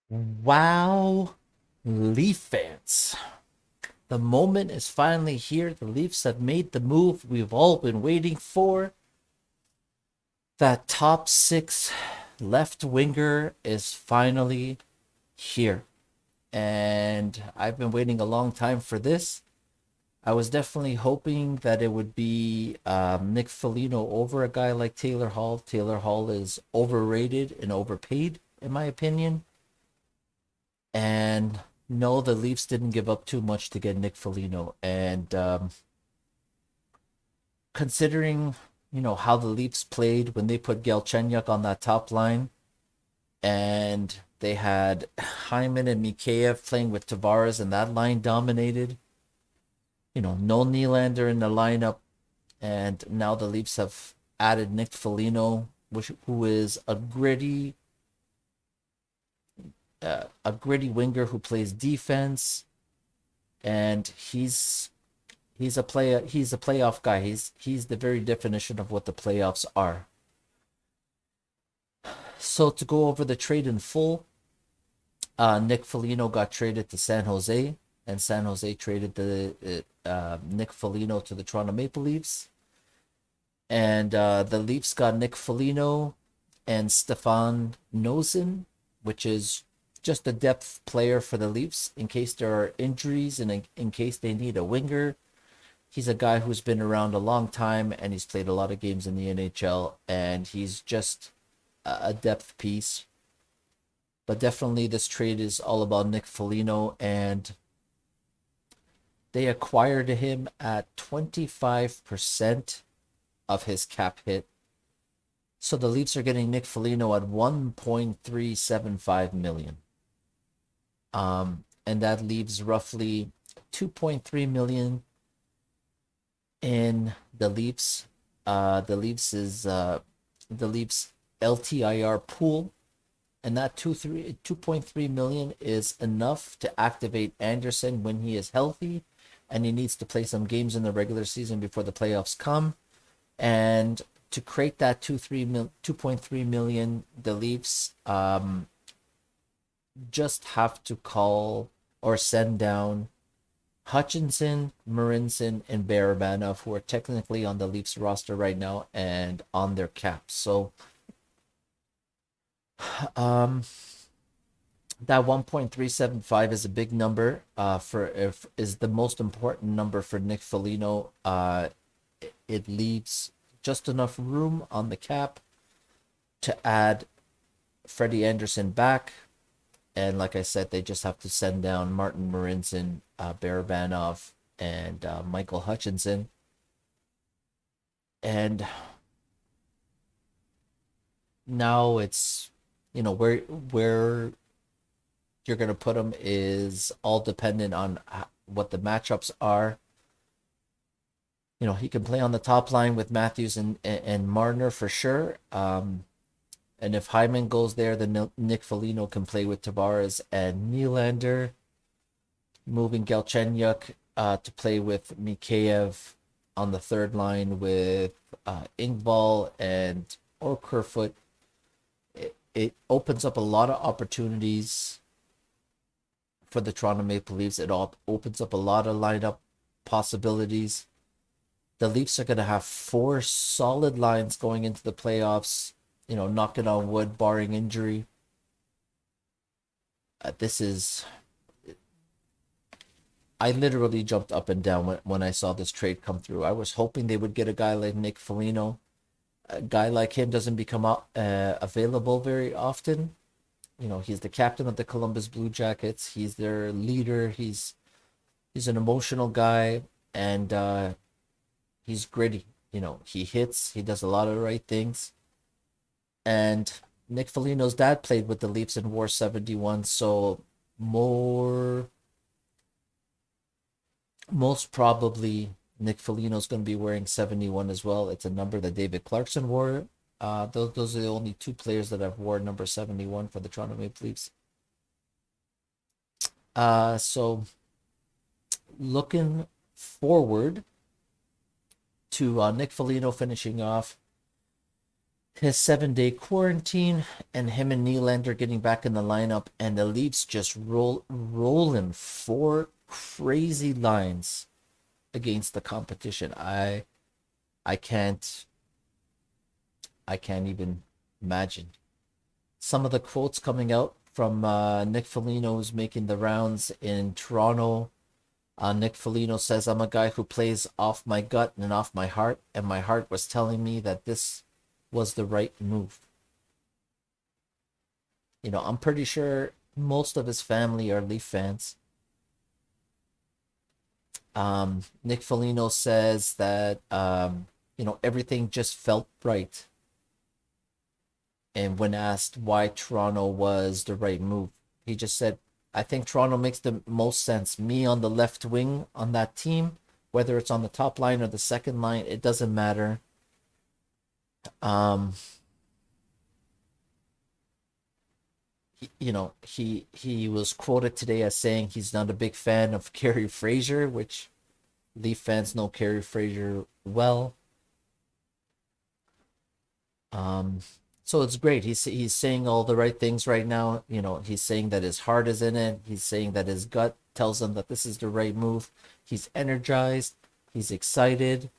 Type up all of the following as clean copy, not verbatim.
Wow, Leaf fans. The moment is finally here. The Leafs have made the move we've all been waiting for. That top six left winger is finally here. And I've been waiting a long time for this. I was definitely hoping that it would be Nick Foligno over a guy like Taylor Hall. Taylor Hall is overrated and overpaid, in my opinion. And no, the Leafs didn't give up too much to get Nick Foligno. And considering, how the Leafs played when they put Galchenyuk on that top line, and they had Hyman and Mikheyev playing with Tavares, and that line dominated. No Nylander in the lineup, and now the Leafs have added Nick Foligno, who is a gritty winger who plays defense, and he's a playoff guy. He's the very definition of what the playoffs are. So to go over the trade in full, Nick Foligno got traded to San Jose, and San Jose traded the Nick Foligno to the Toronto Maple Leafs, and the Leafs got Nick Foligno and Stefan Noesen, which is just a depth player for the Leafs in case there are injuries and in case they need a winger. He's a guy who's been around a long time and he's played a lot of games in the NHL, and he's just a depth piece. But definitely, this trade is all about Nick Foligno, and they acquired him at 25% of his cap hit. So the Leafs are getting Nick Foligno at 1.375 million. And that leaves roughly 2.3 million in the Leafs. The Leafs LTIR pool, and that 2.3 million is enough to activate Anderson when he is healthy, and he needs to play some games in the regular season before the playoffs come. And to create that 2.3 million, the Leafs just have to call or send down Hutchinson, Marinson, and Barabanov, who are technically on the Leafs roster right now and on their caps. So um, that 1.375 is a big number. For if is the most important number for Nick Foligno. It leaves just enough room on the cap to add Freddie Anderson back. And like I said, they just have to send down Martin Marinson, Barabanov, and Michael Hutchinson. And now it's, where you're going to put them is all dependent on what the matchups are. He can play on the top line with Matthews and Marner for sure. And if Hyman goes there, then Nick Foligno can play with Tavares and Nylander, moving Galchenyuk to play with Mikheyev on the third line with Ingval and or Kerfoot. It opens up a lot of opportunities for the Toronto Maple Leafs. It all opens up a lot of lineup possibilities. The Leafs are going to have four solid lines going into the playoffs, knocking on wood, barring injury. This is. I literally jumped up and down when I saw this trade come through. I was hoping they would get a guy like Nick Foligno. A guy like him doesn't become available very often. He's the captain of the Columbus Blue Jackets. He's their leader. He's an emotional guy, and he's gritty. He hits. He does a lot of the right things. And Nick Foligno's dad played with the Leafs and wore 71, so more most probably Nick Foligno's going to be wearing 71 as well. It's a number that David Clarkson wore. Those are the only two players that have worn number 71 for the Toronto Maple Leafs. So looking forward to Nick Foligno finishing off his 7-day quarantine, and him and Nylander getting back in the lineup, and the Leafs just rolling four crazy lines against the competition. I can't I can't even imagine. Some of the quotes coming out from Nick Foligno, who's making the rounds in Toronto. Nick Foligno says, I'm a guy who plays off my gut and off my heart, and my heart was telling me that this was the right move. I'm pretty sure most of his family are Leaf fans. Nick Foligno says that, everything just felt right. And when asked why Toronto was the right move, he just said, I think Toronto makes the most sense. Me on the left wing on that team, whether it's on the top line or the second line, it doesn't matter. Um, he was quoted today as saying he's not a big fan of Carey Fraser, which Leaf fans know Carey Fraser well. Um, so it's great. He's saying all the right things right now. He's saying that his heart is in it. He's saying that his gut tells him that this is the right move. He's energized. He's excited.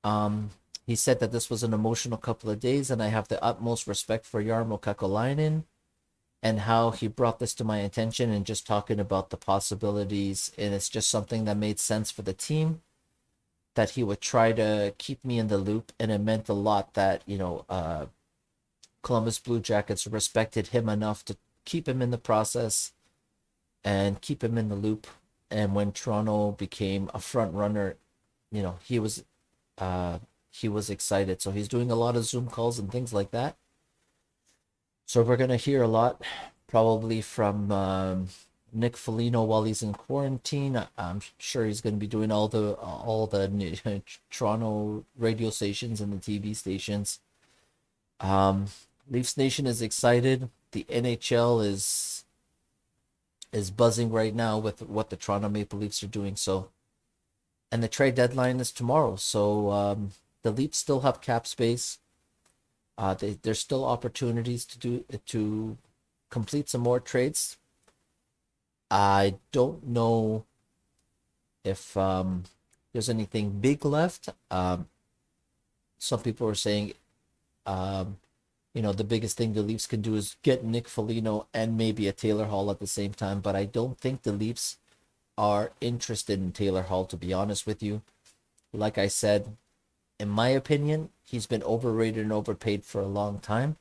Um, he said that this was an emotional couple of days, and I have the utmost respect for Jarmo Kekalainen and how he brought this to my attention and just talking about the possibilities. And it's just something that made sense for the team, that he would try to keep me in the loop. And it meant a lot that, Columbus Blue Jackets respected him enough to keep him in the process and keep him in the loop. And when Toronto became a front runner, he was excited. So he's doing a lot of Zoom calls and things like that. So we're gonna hear a lot, probably from Nick Foligno while he's in quarantine. I'm sure he's gonna be doing all the Toronto radio stations and the TV stations. Leafs Nation is excited. The NHL is buzzing right now with what the Toronto Maple Leafs are doing. So, and the trade deadline is tomorrow. So the Leafs still have cap space. There's still opportunities to complete some more trades. I don't know if there's anything big left. Some people are saying, the biggest thing the Leafs can do is get Nick Foligno and maybe a Taylor Hall at the same time. But I don't think the Leafs are interested in Taylor Hall, to be honest with you. Like I said, in my opinion, he's been overrated and overpaid for a long time.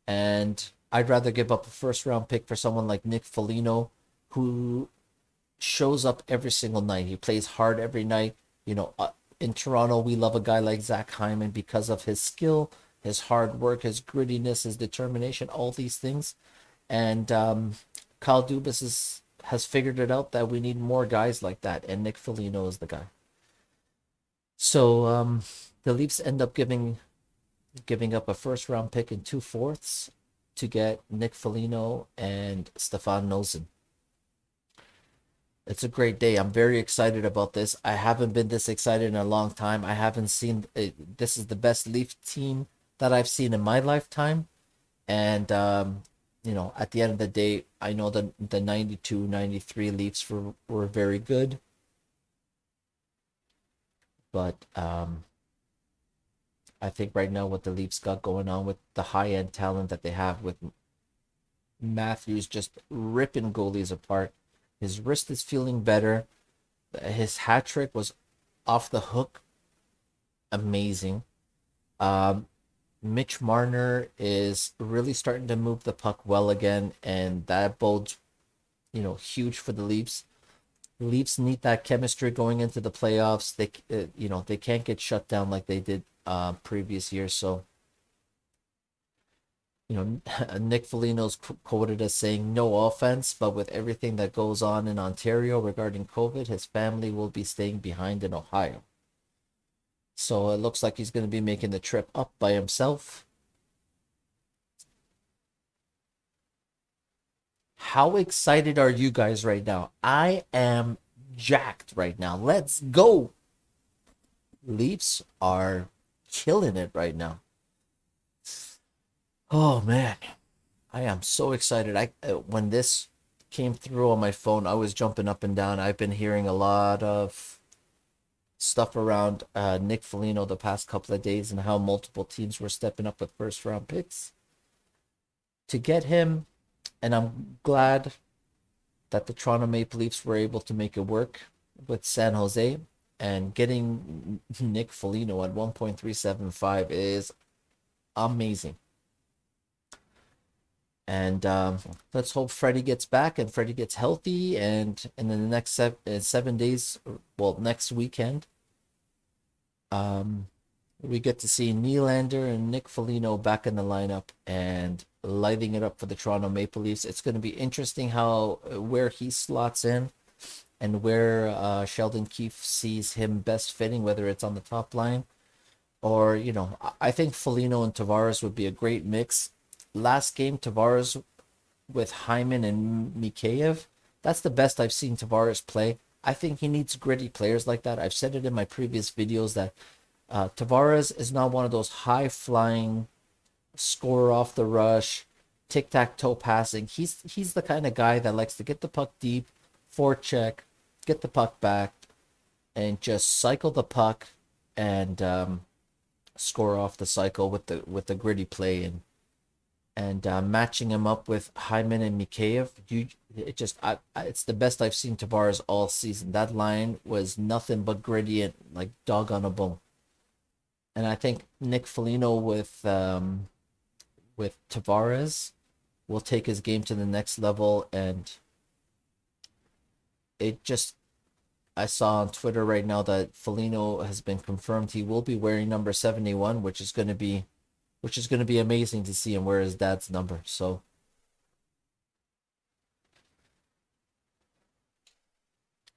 And I'd rather give up a first round pick for someone like Nick Foligno, who shows up every single night. He plays hard every night. In Toronto, we love a guy like Zach Hyman because of his skill, his hard work, his grittiness, his determination, all these things. And Kyle Dubas has figured it out that we need more guys like that, and Nick Foligno is the guy. So the Leafs end up giving up a first round pick and 2/4 to get Nick Foligno and Stefan Noesen. It's a great day. I'm very excited about this. I haven't been this excited in a long time. I haven't seen it. This is the best Leaf team that I've seen in my lifetime. And at the end of the day, I know that the 92-93 Leafs were very good. But I think right now what the Leafs got going on with the high-end talent that they have, with Matthews just ripping goalies apart. His wrist is feeling better. His hat trick was off the hook. Amazing. Mitch Marner is really starting to move the puck well again, and that bodes, huge for the Leafs. Leafs need that chemistry going into the playoffs. They can't get shut down like they did previous years. So, Nick Foligno's quoted as saying, "No offense, but with everything that goes on in Ontario regarding COVID, his family will be staying behind in Ohio." So it looks like he's going to be making the trip up by himself. How excited are you guys right now? I am jacked right now. Let's go. Leafs are killing it right now. Oh man, I am so excited. I when this came through on my phone, I was jumping up and down. I've been hearing a lot of stuff around Nick Foligno the past couple of days and how multiple teams were stepping up with first round picks to get him. And I'm glad that the Toronto Maple Leafs were able to make it work with San Jose. And getting Nick Foligno at 1.375 is amazing. And let's hope Freddie gets back and Freddie gets healthy. And in the next 7 days, well, next weekend, we get to see Nylander and Nick Foligno back in the lineup and lighting it up for the Toronto Maple Leafs. It's going to be interesting how where he slots in and where Sheldon Keefe sees him best fitting, whether it's on the top line or, I think Foligno and Tavares would be a great mix. Last game, Tavares with Hyman and Mikheyev, that's the best I've seen Tavares play. I think he needs gritty players like that. I've said it in my previous videos that Tavares is not one of those high-flying, score off the rush, tic-tac-toe passing. He's the kind of guy that likes to get the puck deep, forecheck, get the puck back, and just cycle the puck and score off the cycle with the gritty play and matching him up with Hyman and Mikheyev. It's the best I've seen Tavares all season. That line was nothing but gritty and like dog on a bone. And I think Nick Foligno with Tavares will take his game to the next level. And I saw on Twitter right now that Foligno has been confirmed he will be wearing number 71, which is going to be amazing to see him wear his dad's number. So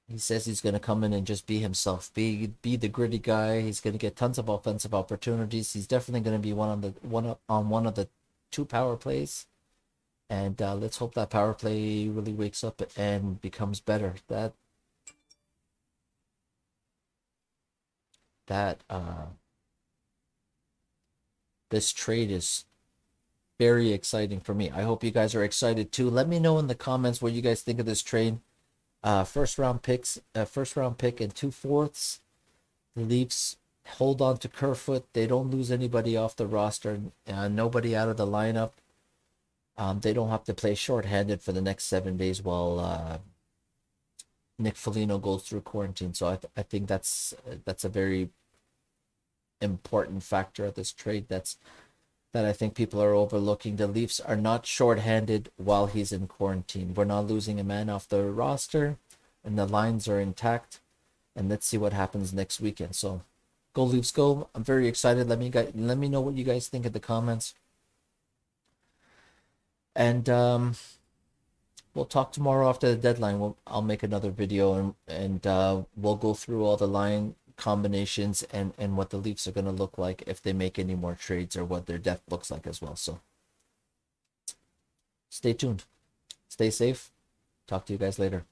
he says he's going to come in and just be himself, be the gritty guy. He's going to get tons of offensive opportunities. He's definitely going to be one of the two power plays, and let's hope that power play really wakes up and becomes better. This trade is very exciting for me. I hope you guys are excited too. Let me know in the comments what you guys think of this trade. First round pick and 2/4. The Leafs hold on to Kerfoot. They don't lose anybody off the roster. Nobody out of the lineup. They don't have to play shorthanded for the next 7 days while Nick Foligno goes through quarantine. So I think that's a very important factor of this trade that I think people are overlooking. The Leafs are not shorthanded while he's in quarantine. We're not losing a man off the roster, and the lines are intact. And let's see what happens next weekend. So, go Leafs, go! I'm very excited. Let me know what you guys think in the comments. And we'll talk tomorrow after the deadline. I'll make another video and we'll go through all the line combinations and what the Leafs are going to look like if they make any more trades or what their depth looks like as well. So stay tuned. Stay safe. Talk to you guys later.